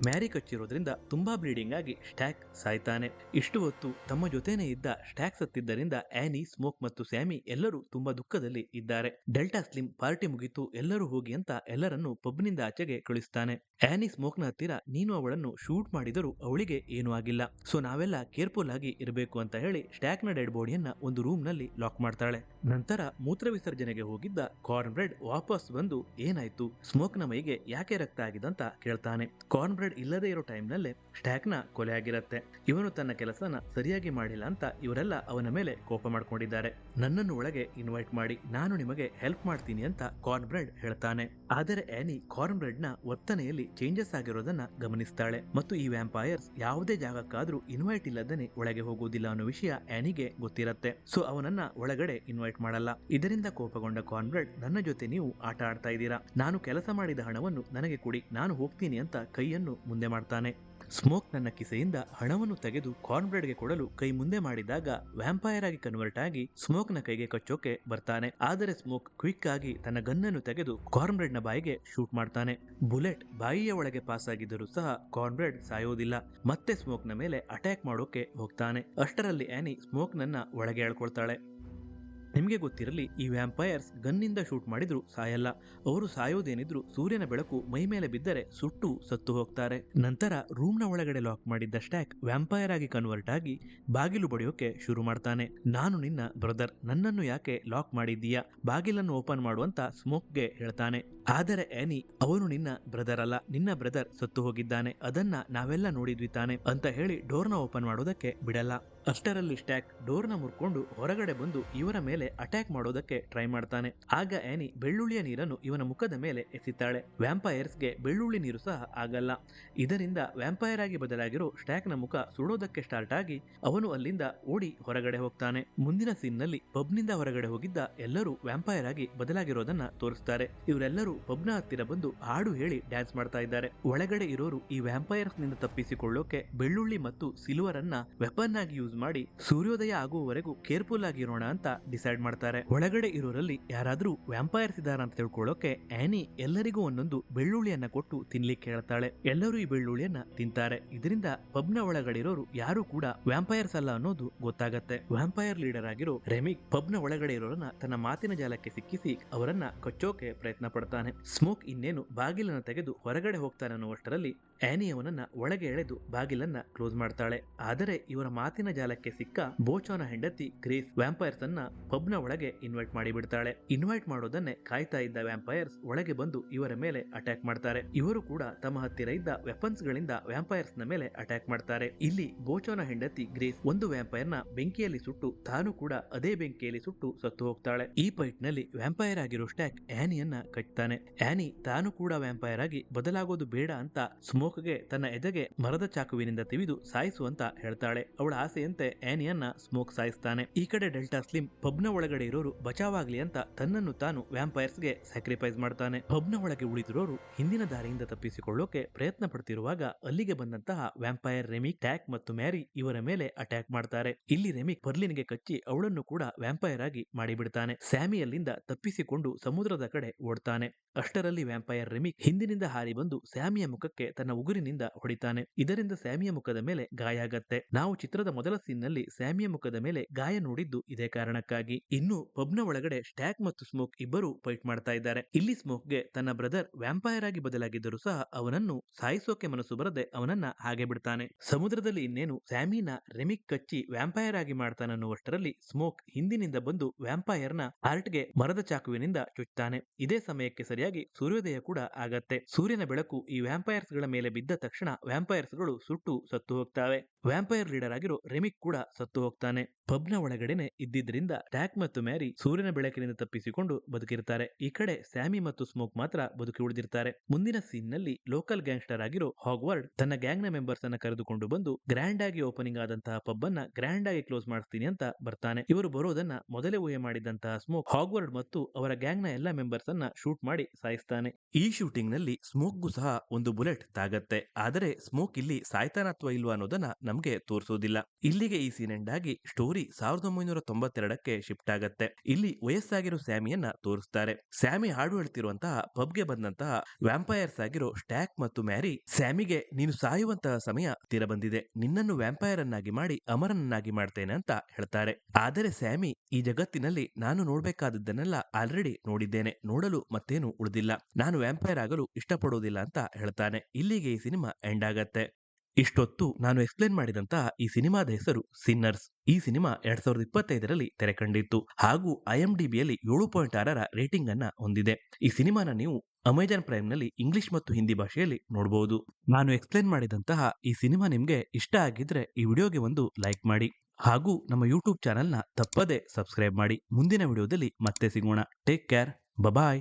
ಮ್ಯಾರಿ ಕಚ್ಚಿರೋದ್ರಿಂದ ತುಂಬಾ ಬ್ಲೀಡಿಂಗ್ ಆಗಿ ಸ್ಟ್ಯಾಕ್ ಸಾಯ್ತಾನೆ. ಇಷ್ಟು ಹೊತ್ತು ತಮ್ಮ ಜೊತೆನೆ ಇದ್ದ ಸ್ಟ್ಯಾಕ್ ಸತ್ತಿದ್ದರಿಂದ ಆನಿ, ಸ್ಮೋಕ್ ಮತ್ತು ಸ್ಯಾಮಿ ಎಲ್ಲರೂ ತುಂಬಾ ದುಃಖದಲ್ಲಿ ಇದ್ದಾರೆ. ಡೆಲ್ಟಾ ಸ್ಲಿಮ್ ಪಾರ್ಟಿ ಮುಗಿತು, ಎಲ್ಲರೂ ಹೋಗಿ ಅಂತ ಎಲ್ಲರನ್ನು ಪಬ್ನಿಂದ ಆಚೆಗೆ ಕಳಿಸ್ತಾನೆ. ಆನಿ ಸ್ಮೋಕ್ನ ಹತ್ತಿರ ನೀನು ಅವಳನ್ನು ಶೂಟ್ ಮಾಡಿದರೂ ಅವಳಿಗೆ ಏನೂ ಆಗಿಲ್ಲ, ಸೊ ನಾವೆಲ್ಲ ಕೇರ್ಫುಲ್ ಆಗಿ ಇರಬೇಕು ಅಂತ ಹೇಳಿ ಸ್ಟ್ಯಾಕ್ನ ಡೆಡ್ ಬಾಡಿಯನ್ನ ಒಂದು ರೂಮ್ ನಲ್ಲಿ ಲಾಕ್ ಮಾಡ್ತಾಳೆ. ನಂತರ ಮೂತ್ರ ವಿಸರ್ಜನೆಗೆ ಹೋಗಿದ್ದ ಕಾರ್ನ್ ಬ್ರೆಡ್ ವಾಪಸ್ ಬಂದು ಏನಾಯ್ತು, ಸ್ಮೋಕ್ನ ಮೈಗೆ ಯಾಕೆ ರಕ್ತ ಆಗಿದಂತ ಕೇಳ್ತಾನೆ. ಕಾರ್ನ್ ಬ್ರೆಡ್ ಇಲ್ಲದೆ ಇರೋ ಟೈಮ್ ನಲ್ಲೇ ಸ್ಟ್ಯಾಕ್ನ ಕೊಲೆ ಆಗಿರತ್ತೆ. ಇವನು ತನ್ನ ಕೆಲಸನ ಸರಿಯಾಗಿ ಮಾಡಿಲ್ಲ ಅಂತ ಇವರೆಲ್ಲ ಅವನ ಮೇಲೆ ಕೋಪ ಮಾಡ್ಕೊಂಡಿದ್ದಾರೆ. ನನ್ನನ್ನು ಒಳಗೆ ಇನ್ವೈಟ್ ಮಾಡಿ, ನಾನು ನಿಮಗೆ ಹೆಲ್ಪ್ ಮಾಡ್ತೀನಿ ಅಂತ ಕಾರ್ನ್ ಬ್ರೆಡ್ ಹೇಳ್ತಾನೆ. ಆದರೆ ಆನಿ ಕಾರ್ನ್ ಬ್ರೆಡ್ ನ ವರ್ತನೆಯಲ್ಲಿ ಚೇಂಜಸ್ ಆಗಿರೋದನ್ನ ಗಮನಿಸ್ತಾಳೆ ಮತ್ತು ಈ ವ್ಯಾಂಪೈರ್ಸ್ ಯಾವುದೇ ಜಾಗಕ್ಕಾದ್ರೂ ಇನ್ವೈಟ್ ಇಲ್ಲದೇನೆ ಒಳಗೆ ಹೋಗುವುದಿಲ್ಲ ಅನ್ನೋ ವಿಷಯ ಆನಿಗೆ ಗೊತ್ತಿರತ್ತೆ. ಸೊ ಅವನನ್ನ ಒಳಗಡೆ ಇನ್ವೈಟ್ ಮಾಡಲ್ಲ. ಇದರಿಂದ ಕೋಪಗೊಂಡ ಕಾರ್ನ್ ಬ್ರೆಡ್, ನನ್ನ ಜೊತೆ ನೀವು ಆಟ ಆಡ್ತಾ ಇದ್ದೀರಾ, ನಾನು ಕೆಲಸ ಮಾಡಿದ ಹಣವನ್ನು ನನಗೆ ಕೊಡಿ, ನಾನು ಹೋಗ್ತೀನಿ ಅಂತ ಕೈಯನ್ನು ಮುಂದೆ ಮಾಡ್ತಾನೆ. ಸ್ಮೋಕ್ ನನ್ನ ಕಿಸೆಯಿಂದ ಹಣವನ್ನು ತೆಗೆದು ಕಾರ್ನ್ ಬ್ರೆಡ್ಗೆ ಕೊಡಲು ಕೈ ಮುಂದೆ ಮಾಡಿದಾಗ ವ್ಯಾಂಪೈರ್ ಆಗಿ ಕನ್ವರ್ಟ್ ಆಗಿ ಸ್ಮೋಕ್ನ ಕೈಗೆ ಕಚ್ಚೋಕೆ ಬರ್ತಾನೆ. ಆದರೆ ಸ್ಮೋಕ್ ಕ್ವಿಕ್ ಆಗಿ ತನ್ನ ಗನ್ನನ್ನು ತೆಗೆದು ಕಾರ್ನ್ ಬ್ರೆಡ್ನ ಬಾಯಿಗೆ ಶೂಟ್ ಮಾಡ್ತಾನೆ. ಬುಲೆಟ್ ಬಾಯಿಯ ಒಳಗೆ ಪಾಸ್ ಆಗಿದ್ದರೂ ಸಹ ಕಾರ್ನ್ ಬ್ರೆಡ್ ಸಾಯೋದಿಲ್ಲ, ಮತ್ತೆ ಸ್ಮೋಕ್ನ ಮೇಲೆ ಅಟ್ಯಾಕ್ ಮಾಡೋಕೆ ಹೋಗ್ತಾನೆ. ಅಷ್ಟರಲ್ಲಿ ಆನಿ ಸ್ಮೋಕ್ ನನ್ನ ಒಳಗೆ ಎಳ್ಕೊಳ್ತಾಳೆ. ನಿಮಗೆ ಗೊತ್ತಿರಲಿ, ಈ ವ್ಯಾಂಪೈರ್ಸ್ ಗನ್ನಿಂದ ಶೂಟ್ ಮಾಡಿದ್ರು ಸಾಯಲ್ಲ, ಅವರು ಸಾಯೋದೇನಿದ್ರು ಸೂರ್ಯನ ಬೆಳಕು ಮೈ ಮೇಲೆ ಬಿದ್ದರೆ ಸುಟ್ಟು ಸತ್ತು ಹೋಗ್ತಾರೆ. ನಂತರ ರೂಮ್ನ ಒಳಗಡೆ ಲಾಕ್ ಮಾಡಿದ್ದ ಸ್ಟ್ಯಾಕ್ ವ್ಯಾಂಪೈರ್ ಆಗಿ ಕನ್ವರ್ಟ್ ಆಗಿ ಬಾಗಿಲು ಬಡಿಯೋಕೆ ಶುರು ಮಾಡ್ತಾನೆ. ನಾನು ನಿನ್ನ ಬ್ರದರ್, ನನ್ನನ್ನು ಯಾಕೆ ಲಾಕ್ ಮಾಡಿದ್ದೀಯಾ, ಬಾಗಿಲನ್ನು ಓಪನ್ ಮಾಡುವಂತ ಸ್ಮೋಕ್ಗೆ ಹೇಳ್ತಾನೆ. ಆದರೆ ಆನಿ, ಅವನು ನಿನ್ನ ಬ್ರದರ್ ಅಲ್ಲ, ನಿನ್ನ ಬ್ರದರ್ ಸತ್ತು ಹೋಗಿದ್ದಾನೆ, ಅದನ್ನ ನಾವೆಲ್ಲ ನೋಡಿದ್ವಿ ತಾನೆ ಅಂತ ಹೇಳಿ ಡೋರ್ನ ಓಪನ್ ಮಾಡೋದಕ್ಕೆ ಬಿಡಲ್ಲ. ಅಷ್ಟರಲ್ಲಿ ಸ್ಟ್ಯಾಕ್ ಡೋರ್ನ ಮುರ್ಕೊಂಡು ಹೊರಗಡೆ ಬಂದು ಇವರ ಮೇಲೆ ಅಟ್ಯಾಕ್ ಮಾಡೋದಕ್ಕೆ ಟ್ರೈ ಮಾಡ್ತಾನೆ. ಆಗ ಆನಿ ಬೆಳ್ಳುಳ್ಳಿಯ ನೀರನ್ನು ಇವನ ಮುಖದ ಮೇಲೆ ಎಸಿತಾಳೆ. ವ್ಯಾಂಪೈರ್ಸ್ಗೆ ಬೆಳ್ಳುಳ್ಳಿ ನೀರು ಸಹ ಆಗಲ್ಲ. ಇದರಿಂದ ವ್ಯಾಂಪೈರ್ ಆಗಿ ಬದಲಾಗಿರೋ ಸ್ಟ್ಯಾಕ್ನ ಮುಖ ಸುಡೋದಕ್ಕೆ ಸ್ಟಾರ್ಟ್ ಆಗಿ ಅವನು ಅಲ್ಲಿಂದ ಓಡಿ ಹೊರಗಡೆ ಹೋಗ್ತಾನೆ. ಮುಂದಿನ ಸೀನ್ ನಲ್ಲಿ ಪಬ್ನಿಂದ ಹೊರಗಡೆ ಹೋಗಿದ್ದ ಎಲ್ಲರೂ ವ್ಯಾಂಪೈರ್ ಆಗಿ ಬದಲಾಗಿರೋದನ್ನ ತೋರಿಸ್ತಾರೆ. ಇವರೆಲ್ಲರೂ ಪಬ್ನ ಹತ್ತಿರ ಬಂದು ಹಾಡು ಹೇಳಿ ಡ್ಯಾನ್ಸ್ ಮಾಡ್ತಾ ಇದ್ದಾರೆ. ಒಳಗಡೆ ಇರೋರು ಈ ವ್ಯಾಂಪೈರ್ಸ್ ನಿಂದ ತಪ್ಪಿಸಿಕೊಳ್ಳೋಕೆ ಬೆಳ್ಳುಳ್ಳಿ ಮತ್ತು ಸಿಲ್ವರ್ ಅನ್ನ ವೆಪನ್ ಆಗಿ ಯೂಸ್ ಮಾಡಿ ಸೂರ್ಯೋದಯ ಆಗುವವರೆಗೂ ಕೇರ್ಫುಲ್ ಆಗಿರೋಣ ಅಂತ ಡಿಸೈಡ್ ಮಾಡ್ತಾರೆ. ಒಳಗಡೆ ಇರೋರಲ್ಲಿ ಯಾರಾದ್ರೂ ವ್ಯಾಂಪೈರ್ಸ್ ಇದಾರ ಅಂತ ತಿಳ್ಕೊಳ್ಳೋಕೆ ಆನಿ ಎಲ್ಲರಿಗೂ ಒಂದೊಂದು ಬೆಳ್ಳುಳ್ಳಿಯನ್ನ ಕೊಟ್ಟು ತಿನ್ಲಿಕ್ಕೆ ಹೇಳ್ತಾಳೆ. ಎಲ್ಲರೂ ಈ ಬೆಳ್ಳುಳ್ಳಿಯನ್ನ ತಿಂತಾರೆ. ಇದರಿಂದ ಪಬ್ನ ಒಳಗಡೆ ಇರೋರು ಯಾರು ಕೂಡ ವ್ಯಾಂಪೈರ್ಸ್ ಅಲ್ಲ ಅನ್ನೋದು ಗೊತ್ತಾಗತ್ತೆ. ವ್ಯಾಂಪೈರ್ ಲೀಡರ್ ಆಗಿರೋ ರೆಮಿಕ್ ಪಬ್ನ ಒಳಗಡೆ ಇರೋರನ್ನ ತನ್ನ ಮಾತಿನ ಜಾಲಕ್ಕೆ ಸಿಕ್ಕಿಸಿ ಅವರನ್ನ ಕಚ್ಚೋಕೆ ಪ್ರಯತ್ನ ಪಡ್ತಾನೆ. ಸ್ಮೋಕ್ ಇನ್ನೇನು ಬಾಗಿಲನ್ನು ತೆಗೆದು ಹೊರಗಡೆ ಹೋಗ್ತಾನೆ ಅನ್ನುವಷ್ಟರಲ್ಲಿ ಆನಿ ಅವನನ್ನ ಒಳಗೆ ಎಳೆದು ಬಾಗಿಲನ್ನ ಕ್ಲೋಸ್ ಮಾಡ್ತಾಳೆ. ಆದರೆ ಇವರ ಮಾತಿನ ಜಾಲಕ್ಕೆ ಸಿಕ್ಕ ಬೋಚೋನ ಹೆಂಡತಿ ಗ್ರೇಸ್ ವ್ಯಾಂಪೈರ್ಸ್ ಅನ್ನ ಪಬ್ನ ಒಳಗೆ ಇನ್ವೈಟ್ ಮಾಡಿ ಬಿಡ್ತಾಳೆ. ಇನ್ವೈಟ್ ಮಾಡೋದನ್ನೇ ಕಾಯ್ತಾ ಇದ್ದ ವ್ಯಾಂಪೈರ್ಸ್ ಒಳಗೆ ಬಂದು ಇವರ ಮೇಲೆ ಅಟ್ಯಾಕ್ ಮಾಡ್ತಾರೆ. ಇವರು ಕೂಡ ತಮ್ಮ ಹತ್ತಿರ ಇದ್ದ ವೆಪನ್ಸ್ ಗಳಿಂದ ವ್ಯಾಂಪೈರ್ಸ್ ನ ಮೇಲೆ ಅಟ್ಯಾಕ್ ಮಾಡ್ತಾರೆ. ಇಲ್ಲಿ ಬೋಚೋನ ಹೆಂಡತಿ ಗ್ರೇಸ್ ಒಂದು ವ್ಯಾಂಪೈರ್ ನ ಬೆಂಕಿಯಲ್ಲಿ ಸುಟ್ಟು ತಾನು ಕೂಡ ಅದೇ ಬೆಂಕಿಯಲ್ಲಿ ಸುಟ್ಟು ಸತ್ತು ಹೋಗ್ತಾಳೆ. ಈ ಫೈಟ್ ನಲ್ಲಿ ವ್ಯಾಂಪೈರ್ ಆಗಿರೋ ಸ್ಟ್ಯಾಕ್ ಆನಿಯನ್ನ ಕಚ್ತಾನೆ. ಆನಿ ತಾನು ಕೂಡ ವ್ಯಾಂಪೈರ್ ಆಗಿ ಬದಲಾಗೋದು ಬೇಡ ಅಂತ ಸ್ಮೋಕ್ಗೆ ತನ್ನ ಎದೆಗೆ ಮರದ ಚಾಕುವಿನಿಂದ ತಿವಿದು ಸಾಯಿಸುವಂತ ಹೇಳ್ತಾಳೆ. ಅವಳ ಆಸೆಯಂತೆ ಆನಿಯನ್ನ ಸ್ಮೋಕ್ ಸಾಯಿಸ್ತಾನೆ. ಈ ಕಡೆ ಡೆಲ್ಟಾ ಸ್ಲಿಮ್ ಪಬ್ನ ಒಳಗಡೆ ಇರೋರು ಬಚಾವಾಗ್ಲಿ ಅಂತ ತನ್ನನ್ನು ತಾನು ವ್ಯಾಂಪೈರ್ಸ್ಗೆ ಸ್ಯಾಕ್ರಿಫೈಸ್ ಮಾಡ್ತಾನೆ. ಪಬ್ನ ಒಳಗೆ ಉಳಿದಿರೋರು ಹಿಂದಿನ ದಾರಿಯಿಂದ ತಪ್ಪಿಸಿಕೊಳ್ಳೋಕೆ ಪ್ರಯತ್ನ ಪಡ್ತಿರುವಾಗ ಅಲ್ಲಿಗೆ ಬಂದಂತಹ ವ್ಯಾಂಪೈರ್ ರೆಮಿಕ್, ಟ್ಯಾಕ್ ಮತ್ತು ಮ್ಯಾರಿ ಇವರ ಮೇಲೆ ಅಟ್ಯಾಕ್ ಮಾಡ್ತಾರೆ. ಇಲ್ಲಿ ರೆಮಿಕ್ ಪರ್ಲಿನ್ಗೆ ಕಚ್ಚಿ ಅವಳನ್ನು ಕೂಡ ವ್ಯಾಂಪೈರ್ ಆಗಿ ಮಾಡಿಬಿಡ್ತಾನೆ. ಸ್ಯಾಮಿ ಅಲ್ಲಿಂದ ತಪ್ಪಿಸಿಕೊಂಡು ಸಮುದ್ರದ ಕಡೆ ಓಡ್ತಾನೆ. ಅಷ್ಟರಲ್ಲಿ ವ್ಯಾಂಪೈರ್ ರೆಮಿಕ್ ಹಿಂದಿನಿಂದ ಹಾರಿ ಬಂದು ಸ್ಯಾಮಿಯ ಮುಖಕ್ಕೆ ತನ್ನ ಉಗುರಿನಿಂದ ಹೊಡಿತಾನೆ. ಇದರಿಂದ ಸ್ಯಾಮಿಯ ಮುಖದ ಮೇಲೆ ಗಾಯ ಆಗತ್ತೆ. ನಾವು ಚಿತ್ರದ ಮೊದಲ ಸೀನ್ ನಲ್ಲಿ ಸ್ಯಾಮಿಯ ಮುಖದ ಮೇಲೆ ಗಾಯ ನೋಡಿದ್ದು ಇದೇ ಕಾರಣಕ್ಕಾಗಿ. ಇನ್ನು ಪಬ್ನ ಒಳಗಡೆ ಸ್ಟ್ಯಾಕ್ ಮತ್ತು ಸ್ಮೋಕ್ ಇಬ್ಬರು ಫೈಟ್ ಮಾಡ್ತಾ ಇದ್ದಾರೆ. ಇಲ್ಲಿ ಸ್ಮೋಕ್ಗೆ ತನ್ನ ಬ್ರದರ್ ವ್ಯಾಂಪೈರ್ ಆಗಿ ಬದಲಾಗಿದ್ದರೂ ಸಹ ಅವನನ್ನು ಸಾಯಿಸೋಕೆ ಮನಸ್ಸು ಬರದೆ ಅವನನ್ನ ಹಾಗೆ ಬಿಡ್ತಾನೆ. ಸಮುದ್ರದಲ್ಲಿ ಇನ್ನೇನು ಸ್ಯಾಮಿನ ರೆಮಿಕ್ ಕಚ್ಚಿ ವ್ಯಾಂಪೈರ್ ಆಗಿ ಮಾಡ್ತಾನನ್ನುವಷ್ಟರಲ್ಲಿ ಸ್ಮೋಕ್ ಹಿಂದಿನಿಂದ ಬಂದು ವ್ಯಾಂಪೈರ್ ನ ಹಾರ್ಟ್ಗೆ ಮರದ ಚಾಕುವಿನಿಂದ ಚುಚ್ತಾನೆ. ಇದೇ ಸಮಯಕ್ಕೆ ಸರಿಯಾಗಿ ಸೂರ್ಯೋದಯ ಕೂಡ ಆಗತ್ತೆ. ಸೂರ್ಯನ ಬೆಳಕು ಈ ವ್ಯಾಂಪೈರ್ಸ್ ಗಳ ಮೇಲೆ ಬಿದ್ದ ತಕ್ಷಣ ವ್ಯಾಂಪೈರ್ಸ್ ಗಳು ಸುಟ್ಟು ಸತ್ತು ಹೋಗ್ತವೆ. ವ್ಯಾಂಪೈರ್ ಲೀಡರ್ ಆಗಿರೋ ರೆಮಿಕ್ ಕೂಡ ಸತ್ತು ಹೋಗ್ತಾನೆ. ಪಬ್ನ ಒಳಗಡೆನೆ ಇದ್ದಿದ್ರಿಂದ ಟ್ಯಾಕ್ ಮತ್ತು ಮ್ಯಾರಿ ಸೂರ್ಯನ ಬೆಳಕಿನಿಂದ ತಪ್ಪಿಸಿಕೊಂಡು ಬದುಕಿರ್ತಾರೆ. ಈ ಕಡೆ ಸ್ಯಾಮಿ ಮತ್ತು ಸ್ಮೋಕ್ ಮಾತ್ರ ಬದುಕಿ ಉಳಿದಿರ್ತಾರೆ. ಮುಂದಿನ ಸೀನ್ ನಲ್ಲಿ ಲೋಕಲ್ ಗ್ಯಾಂಗ್ಸ್ಟರ್ ಆಗಿರೋ ಹಾಗ್ವರ್ಡ್ ತನ್ನ ಗ್ಯಾಂಗ್ ನ ಮೆಂಬರ್ಸ್ ಅನ್ನ ಕರೆದುಕೊಂಡು ಬಂದು ಗ್ರ್ಯಾಂಡ್ ಆಗಿ ಓಪನಿಂಗ್ ಆದಂತಹ ಪಬ್ ಅನ್ನ ಗ್ರ್ಯಾಂಡ್ ಆಗಿ ಕ್ಲೋಸ್ ಮಾಡ್ತೀನಿ ಅಂತ ಬರ್ತಾನೆ. ಇವರು ಬರೋದನ್ನ ಮೊದಲೇ ಊಹೆ ಮಾಡಿದಂತಹ ಸ್ಮೋಕ್ ಹಾಗ್ವರ್ಡ್ ಮತ್ತು ಅವರ ಗ್ಯಾಂಗ್ ನ ಎಲ್ಲಾ ಮೆಂಬರ್ಸ್ ಅನ್ನ ಶೂಟ್ ಮಾಡಿ ಸಾಯಿಸ್ತಾನೆ. ಈ ಶೂಟಿಂಗ್ ನಲ್ಲಿ ಸ್ಮೋಕ್ಗೂ ಸಹ ಒಂದು ಬುಲೆಟ್ ತಾಗತ್ತೆ. ಆದರೆ ಸ್ಮೋಕ್ ಇಲ್ಲಿ ಸಾಯ್ತಾನ ಅಥವಾ ಇಲ್ವಾ ಅನ್ನೋದನ್ನ ನಮ್ಗೆ ನಮ್ಗೆ ತೋರಿಸೋದಿಲ್ಲ. ಇಲ್ಲಿಗೆ ಈ ಸೀನ್ ಎಂಡ್ ಆಗಿ ಸ್ಟೋರಿ 1992ಕ್ಕೆ ಶಿಫ್ಟ್ ಆಗತ್ತೆ. ಇಲ್ಲಿ ವಯಸ್ಸಾಗಿರೋ ಸ್ಯಾಮಿಯನ್ನ ತೋರಿಸ್ತಾರೆ. ಸ್ಯಾಮಿ ಹಾಡು ಹೇಳ್ತಿರುವಂತಹ ಪಬ್ಗೆ ಬಂದಂತಹ ವ್ಯಾಂಪೈರ್ಸ್ ಆಗಿರೋ ಸ್ಟ್ಯಾಕ್ ಮತ್ತು ಮ್ಯಾರಿ ಸ್ಯಾಮಿಗೆ ನೀನು ಸಾಯುವಂತಹ ಸಮಯ ತೀರ ಬಂದಿದೆ, ನಿನ್ನನ್ನು ವ್ಯಾಂಪೈರ್ ಅನ್ನಾಗಿ ಮಾಡಿ ಅಮರನನ್ನಾಗಿ ಮಾಡ್ತೇನೆ ಅಂತ ಹೇಳ್ತಾರೆ. ಆದರೆ ಸ್ಯಾಮಿ ಈ ಜಗತ್ತಿನಲ್ಲಿ ನಾನು ನೋಡ್ಬೇಕಾದದ್ದನ್ನೆಲ್ಲ ಆಲ್ರೆಡಿ ನೋಡಿದ್ದೇನೆ, ನೋಡಲು ಮತ್ತೇನು ಉಳಿದಿಲ್ಲ, ನಾನು ವ್ಯಾಂಪೈರ್ ಆಗಲು ಇಷ್ಟಪಡೋದಿಲ್ಲ ಅಂತ ಹೇಳ್ತಾನೆ. ಇಲ್ಲಿಗೆ ಈ ಸಿನಿಮಾ ಎಂಡ್ ಆಗತ್ತೆ. ಇಷ್ಟೊತ್ತು ನಾನು ಎಕ್ಸ್ಪ್ಲೇನ್ ಮಾಡಿದಂತಹ ಈ ಸಿನಿಮಾದ ಹೆಸರು ಸಿನ್ನರ್ಸ್. ಈ ಸಿನಿಮಾ 2025ರಲ್ಲಿ ತೆರೆ ಕಂಡಿತ್ತು ಹಾಗೂ IMDBಯಲ್ಲಿ 7.6ರ ರೇಟಿಂಗ್ ಅನ್ನ ಹೊಂದಿದೆ. ಈ ಸಿನಿಮಾನ ನೀವು ಅಮೆಜಾನ್ ಪ್ರೈಮ್ ನಲ್ಲಿ ಇಂಗ್ಲಿಷ್ ಮತ್ತು ಹಿಂದಿ ಭಾಷೆಯಲ್ಲಿ ನೋಡಬಹುದು. ನಾನು ಎಕ್ಸ್ಪ್ಲೇನ್ ಮಾಡಿದಂತಹ ಈ ಸಿನಿಮಾ ನಿಮ್ಗೆ ಇಷ್ಟ ಆಗಿದ್ರೆ ಈ ವಿಡಿಯೋಗೆ ಒಂದು ಲೈಕ್ ಮಾಡಿ ಹಾಗೂ ನಮ್ಮ ಯೂಟ್ಯೂಬ್ ಚಾನೆಲ್ನ ತಪ್ಪದೇ ಸಬ್ಸ್ಕ್ರೈಬ್ ಮಾಡಿ. ಮುಂದಿನ ವಿಡಿಯೋದಲ್ಲಿ ಮತ್ತೆ ಸಿಗೋಣ. ಟೇಕ್ ಕೇರ್, ಬಾಯ್.